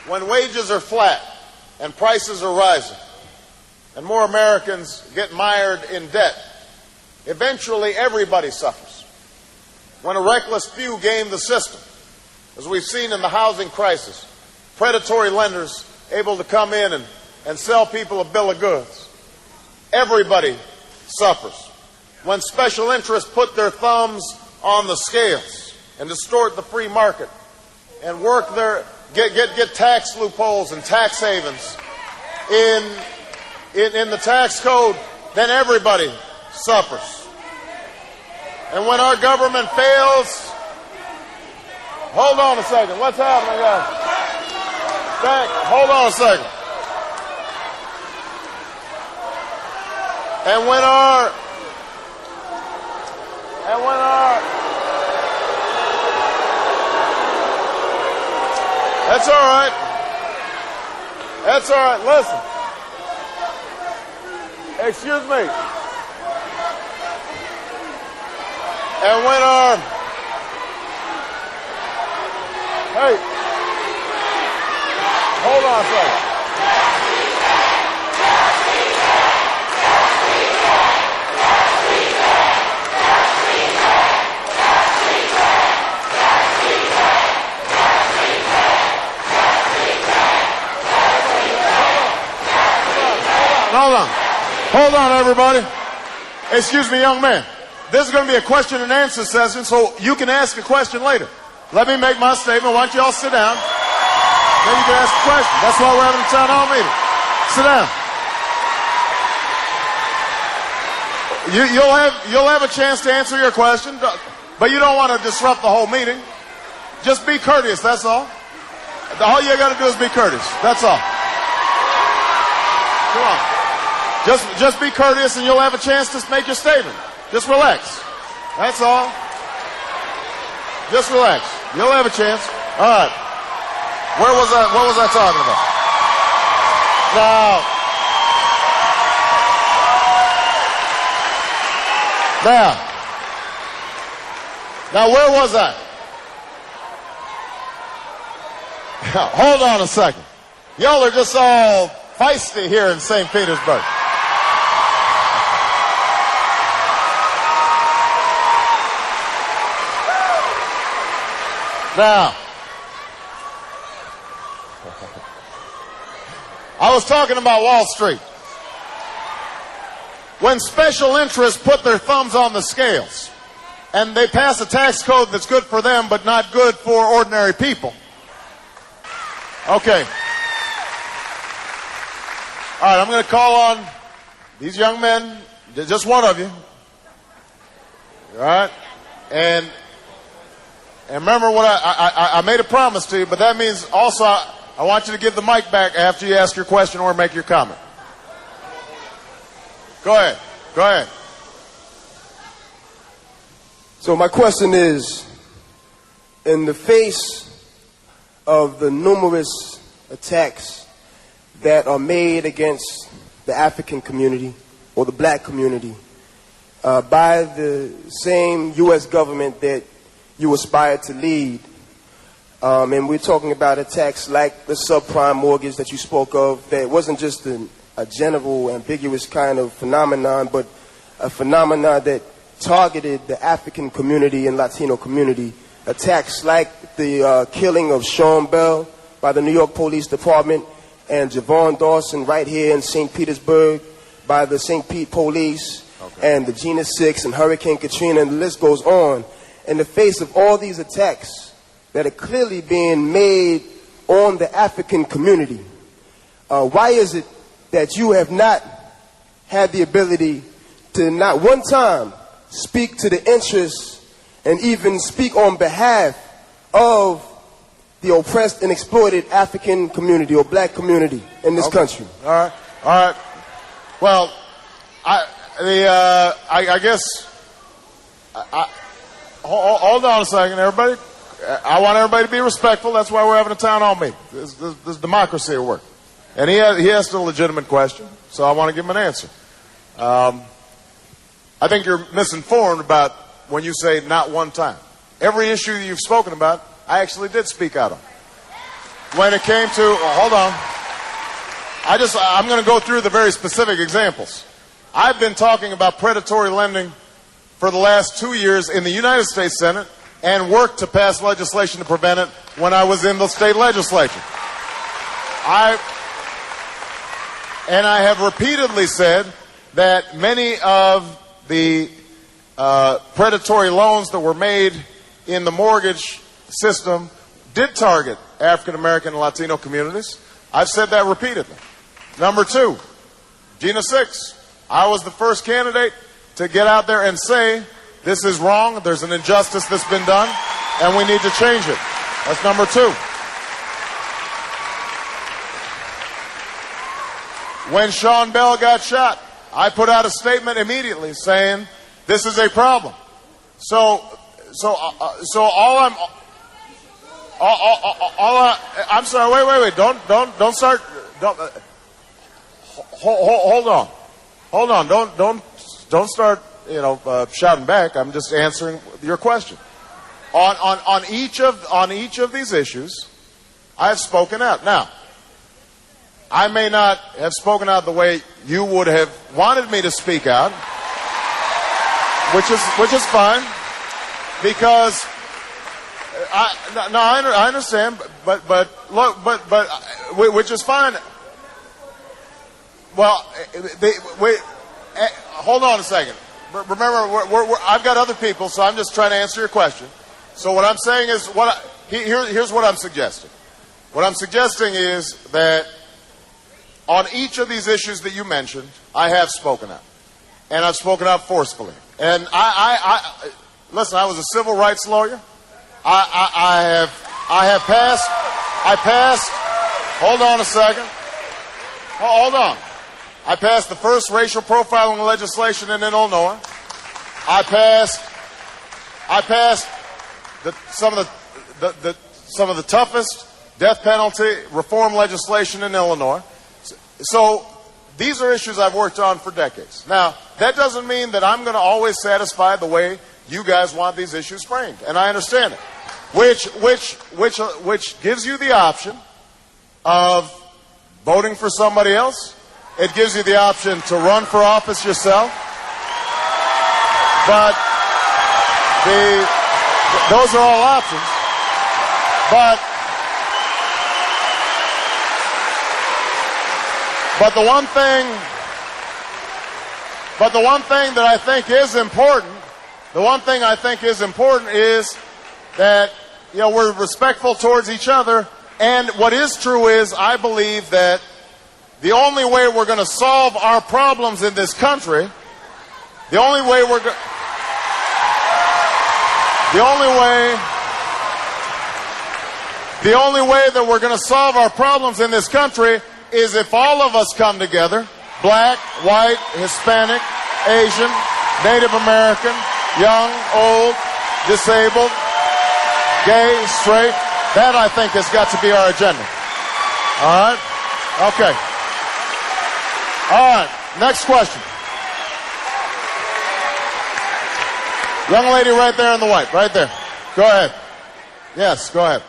when wages are flat and prices are rising and more Americans get mired in debt, eventually everybody suffers. When a reckless few game the system, as we've seen in the housing crisis, predatory lenders able to come in and sell people a bill of goods, everybody suffers. When special interests put their thumbs on the scales and distort the free market and work their get tax loopholes and tax havens in the tax code, then everybody suffers. And when our government fails, hold on a second. What's happening, guys? Hold on a second. And when our that's all right. That's all right. Listen. Excuse me. And when our hey, hold on a second. Hold on, everybody. Excuse me, young man. This is going to be a question and answer session, so you can ask a question later. Let me make my statement. Why don't you all sit down? Then you can ask a question. That's why we're having a town hall meeting. Sit down. You'll have a chance to answer your question, but you don't want to disrupt the whole meeting. Just be courteous, that's all. All you got to do is be courteous. That's all. Come on. Just be courteous and you'll have a chance to make your statement. Just relax. That's all. Just relax. You'll have a chance. All right. What was I talking about? Now where was I? Hold on a second. Y'all are just all feisty here in St. Petersburg. Now, I was talking about Wall Street. When special interests put their thumbs on the scales and they pass a tax code that's good for them but not good for ordinary people. Okay. All right, I'm going to call on these young men, just one of you. All right? And remember what I made a promise to you, but that means also I want you to give the mic back after you ask your question or make your comment. Go ahead. Go ahead. So my question is, in the face of the numerous attacks that are made against the African community or the black community by the same U.S. government that you aspire to lead, and we're talking about attacks like the subprime mortgage that you spoke of, that wasn't just a general, ambiguous kind of phenomenon, but a phenomenon that targeted the African community and Latino community. Attacks like the killing of Sean Bell by the New York Police Department and Javon Dawson right here in St. Petersburg by the St. Pete Police, and the Gina 6 and Hurricane Katrina, and the list goes on. In the face of all these attacks that are clearly being made on the African community, why is it that you have not had the ability to not one time speak to the interests and even speak on behalf of the oppressed and exploited African community or black community in this country? All right. All right. Well, I guess... Hold on a second, everybody. I want everybody to be respectful. That's why we're having a town hall meeting. This democracy at work. And he asked a legitimate question, so I want to give him an answer. I think you're misinformed about when you say not one time. Every issue you've spoken about, I actually did speak out on. when it came to, hold on. I'm going to go through the very specific examples. I've been talking about predatory lending for the last 2 years in the United States Senate and worked to pass legislation to prevent it when I was in the state legislature. I have repeatedly said that many of the predatory loans that were made in the mortgage system did target African American and Latino communities. I've said that repeatedly. Number two, Gina 6. I was the first candidate to get out there and say, this is wrong, there's an injustice that's been done, and we need to change it. That's number two. When Sean Bell got shot, I put out a statement immediately saying, this is a problem. I'm sorry, wait, don't start, hold on, don't start, shouting back. I'm just answering your question. On each of these issues, I've spoken out. Now, I may not have spoken out the way you would have wanted me to speak out, which is fine, because I understand, but which is fine. Well, hold on a second. Remember, I've got other people, so I'm just trying to answer your question. So what I'm saying is, here's what I'm suggesting. What I'm suggesting is that on each of these issues that you mentioned, I have spoken out, and I've spoken out forcefully. And listen, I was a civil rights lawyer. I passed. Hold on a second. Hold on. I passed the first racial profiling legislation in Illinois. I passed some of the toughest death penalty reform legislation in Illinois. So these are issues I've worked on for decades. Now, that doesn't mean that I'm going to always satisfy the way you guys want these issues framed, and I understand it. Which gives you the option of voting for somebody else. It gives you the option to run for office yourself. But those are all options. But the one thing that I think is important, is that we're respectful towards each other. And what is true is, I believe that the only way we're going to solve our problems in this country, the only way that we're going to solve our problems in this country is if all of us come together, black, white, Hispanic, Asian, Native American, young, old, disabled, gay, straight. That, I think, has got to be our agenda. All right? Okay. All right. Next question. Young lady right there in the white. Right there. Go ahead. Yes, go ahead.